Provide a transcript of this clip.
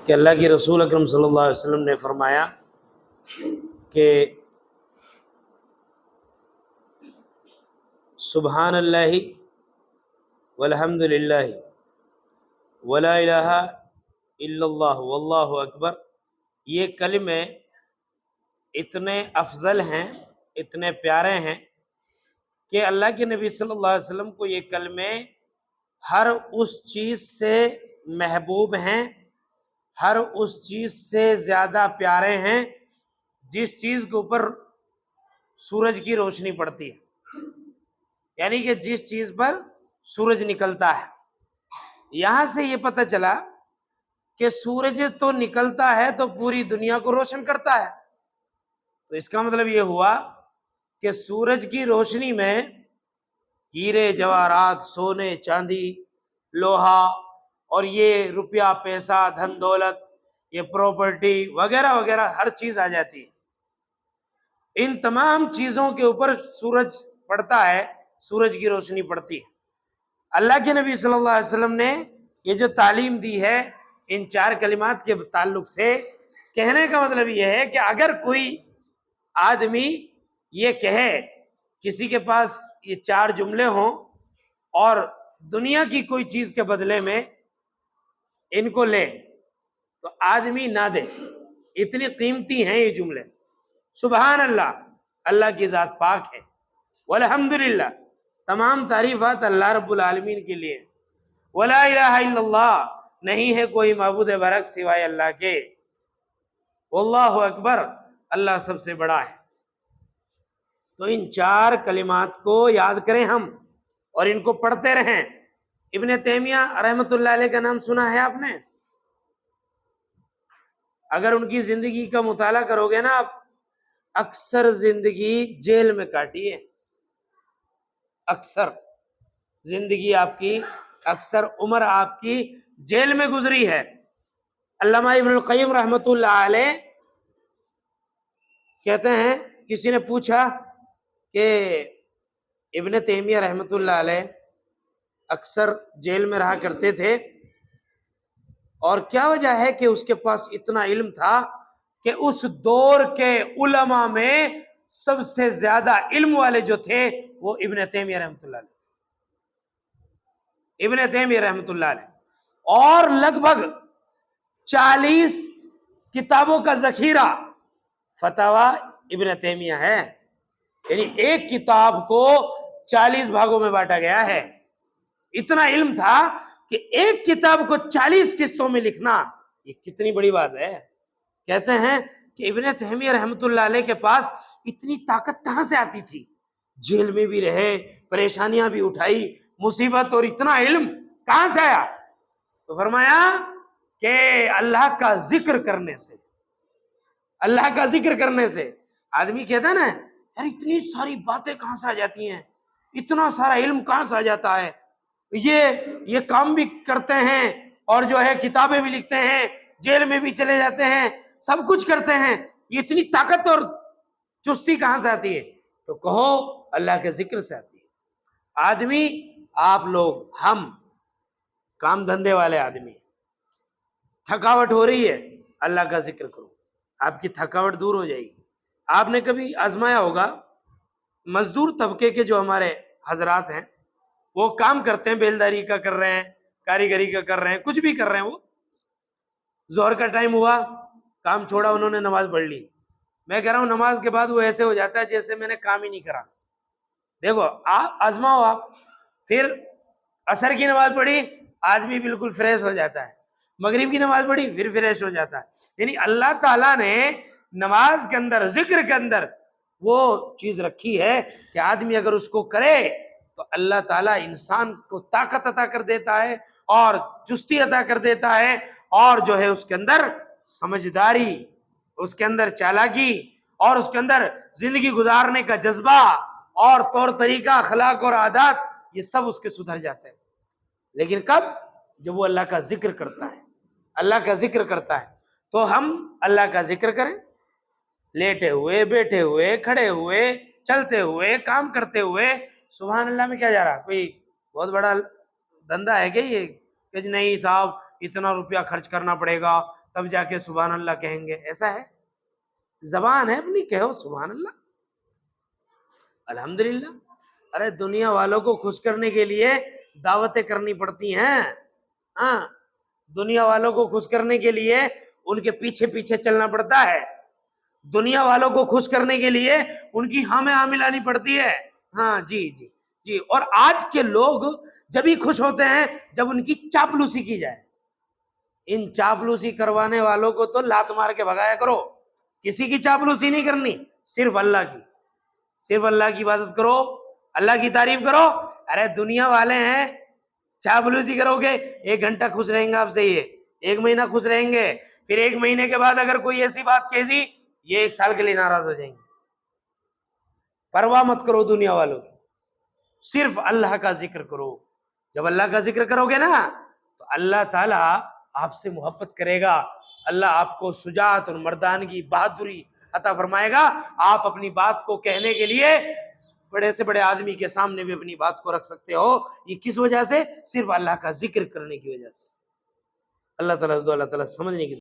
کہ اللہ کے رسول اکرم صلی اللہ علیہ وسلم نے فرمایا کہ سبحان اللہ والحمد للہ ولا الہ الا اللہ واللہ اکبر، یہ کلمے اتنے افضل ہیں، اتنے پیارے ہیں کہ اللہ کے نبی صلی اللہ علیہ وسلم کو یہ کلمے ہر اس چیز سے محبوب ہیں، ہر اس چیز سے زیادہ پیارے ہیں جس چیز کے اوپر سورج کی روشنی پڑتی ہے، یعنی کہ جس چیز پر سورج نکلتا ہے۔ یہاں سے یہ پتہ چلا کہ سورج تو نکلتا ہے تو پوری دنیا کو روشن کرتا ہے، تو اس کا مطلب یہ ہوا کہ سورج کی روشنی میں ہیرے جواہرات، سونے چاندی، لوہا اور یہ روپیہ پیسہ، دھن دولت، یہ پراپرٹی وغیرہ وغیرہ ہر چیز آ جاتی ہے۔ ان تمام چیزوں کے اوپر سورج پڑتا ہے، سورج کی روشنی پڑتی ہے۔ اللہ کے نبی صلی اللہ علیہ وسلم نے یہ جو تعلیم دی ہے ان چار کلمات کے تعلق سے، کہنے کا مطلب یہ ہے کہ اگر کوئی آدمی یہ کہے، کسی کے پاس یہ چار جملے ہوں اور دنیا کی کوئی چیز کے بدلے میں ان کو لے تو آدمی نہ دے، اتنی قیمتی ہیں یہ جملے۔ سبحان اللہ، اللہ کی ذات پاک ہے، والحمدللہ، تمام تعریفات اللہ رب العالمین کے لیے، ولا الہ الا اللہ، نہیں ہے کوئی معبود برحق سوائے اللہ کے، واللہ اکبر، اللہ سب سے بڑا ہے۔ تو ان چار کلمات کو یاد کریں ہم اور ان کو پڑھتے رہیں۔ ابن تیمیہ رحمۃ اللہ علیہ کا نام سنا ہے آپ نے؟ اگر ان کی زندگی کا مطالعہ کرو گے نا آپ، اکثر زندگی جیل میں کاٹی ہے، اکثر زندگی آپ کی، اکثر عمر آپ کی جیل میں گزری ہے۔ علامہ ابن القیم رحمۃ اللہ علیہ کہتے ہیں، کسی نے پوچھا کہ ابن تیمیہ رحمۃ اللہ علیہ اکثر جیل میں رہا کرتے تھے اور کیا وجہ ہے کہ اس کے پاس اتنا علم تھا کہ اس دور کے علماء میں سب سے زیادہ علم والے جو تھے وہ ابن تیمیہ رحمۃ اللہ علیہ تھے، ابن تیمیہ رحمۃ اللہ علیہ، اور لگ بھگ 40 کتابوں کا ذخیرہ فتاوی ابن تیمیہ ہے، یعنی ایک کتاب کو 40 بھاگوں میں بانٹا گیا ہے۔ اتنا علم تھا کہ ایک کتاب کو 40 قسطوں میں لکھنا یہ کتنی بڑی بات ہے۔ کہتے ہیں کہ ابن تیمیہ رحمۃ اللہ علیہ کے پاس اتنی طاقت کہاں سے آتی تھی، جیل میں بھی رہے، پریشانیاں بھی اٹھائی، مصیبت، اور اتنا علم کہاں سے آیا؟ تو فرمایا کہ اللہ کا ذکر کرنے سے، اللہ کا ذکر کرنے سے۔ آدمی کہتا ہے نا یار اتنی ساری باتیں کہاں سے آ جاتی ہیں، اتنا سارا علم کہاں سے آ جاتا ہے، یہ کام بھی کرتے ہیں اور جو ہے کتابیں بھی لکھتے ہیں، جیل میں بھی چلے جاتے ہیں، سب کچھ کرتے ہیں، یہ اتنی طاقت اور چستی کہاں سے آتی ہے؟ تو کہو اللہ کے ذکر سے آتی ہے۔ آدمی، آپ لوگ، ہم کام دھندے والے آدمی، تھکاوٹ ہو رہی ہے، اللہ کا ذکر کرو، آپ کی تھکاوٹ دور ہو جائے گی۔ آپ نے کبھی آزمایا ہوگا، مزدور طبقے کے جو ہمارے حضرات ہیں وہ کام کرتے ہیں، بیلداری کا کر رہے ہیں، کاریگری کا کر رہے ہیں، کچھ بھی کر رہے ہیں، وہ ظہر کا ٹائم ہوا، کام چھوڑا، انہوں نے نماز پڑھ لی، میں کہہ رہا ہوں نماز کے بعد وہ ایسے ہو جاتا ہے جیسے میں نے کام ہی نہیں کرا۔ دیکھو آپ آزماؤ، آپ پھر عصر کی نماز پڑھی، آدمی بالکل فریش ہو جاتا ہے، مغرب کی نماز پڑھی پھر فریش ہو جاتا ہے۔ یعنی اللہ تعالیٰ نے نماز کے اندر، ذکر کے اندر وہ چیز رکھی ہے کہ آدمی اگر اس کو کرے تو اللہ تعالیٰ انسان کو طاقت عطا کر دیتا ہے اور چستی عطا کر دیتا ہے، اور جو ہے اس کے اندر سمجھداری، اس کے اندر چالاکی، اور اس کے اندر زندگی گزارنے کا جذبہ اور طور طریقہ، اخلاق اور عادات، یہ سب اس کے سدھر جاتے ہیں۔ لیکن کب؟ جب وہ اللہ کا ذکر کرتا ہے، اللہ کا ذکر کرتا ہے۔ تو ہم اللہ کا ذکر کریں، لیٹے ہوئے، بیٹھے ہوئے، کھڑے ہوئے، چلتے ہوئے، کام کرتے ہوئے۔ سبحان اللہ میں کیا جا رہا؟ کوئی بہت بڑا دھندا ہے کہ یہ کہ نہیں صاحب اتنا روپیہ خرچ کرنا پڑے گا، تب جا کے سبحان اللہ کہیں گے، ایسا ہے؟ زبان ہے اپنی، کہو سبحان اللہ، الحمدللہ۔ ارے دنیا والوں کو خوش کرنے کے لیے دعوتیں کرنی پڑتی ہیں، ہاں، دنیا والوں کو خوش کرنے کے لیے ان کے پیچھے پیچھے چلنا پڑتا ہے، دنیا والوں کو خوش کرنے کے لیے ان کی ہاں میں ہاں ملانی پڑتی ہے۔ ہاں جی جی جی، اور آج کے لوگ جب ہی خوش ہوتے ہیں جب ان کی چاپلوسی کی جائے۔ ان چاپلوسی کروانے والوں کو تو لات مار کے بھگایا کرو، کسی کی چاپلوسی نہیں کرنی، صرف اللہ کی، صرف اللہ کی عبادت کرو، اللہ کی تعریف کرو۔ ارے دنیا والے ہیں، چاپلوسی کرو گے 1 گھنٹہ خوش رہیں گے آپ سے، یہ 1 مہینہ خوش رہیں گے، پھر 1 مہینے کے بعد اگر کوئی ایسی بات کہہ دی یہ 1 سال کے لیے ناراض ہو جائیں گے۔ پرواہ مت کرو دنیا والوں کی، صرف اللہ کا ذکر کرو۔ جب اللہ کا ذکر کرو گے نا تو اللہ تعالیٰ آپ سے محبت کرے گا، اللہ آپ کو شجاعت اور مردانگی، بہادری عطا فرمائے گا۔ آپ اپنی بات کو کہنے کے لیے بڑے سے بڑے آدمی کے سامنے بھی اپنی بات کو رکھ سکتے ہو۔ یہ کس وجہ سے؟ صرف اللہ کا ذکر کرنے کی وجہ سے۔ اللہ تعالیٰ سمجھنے کی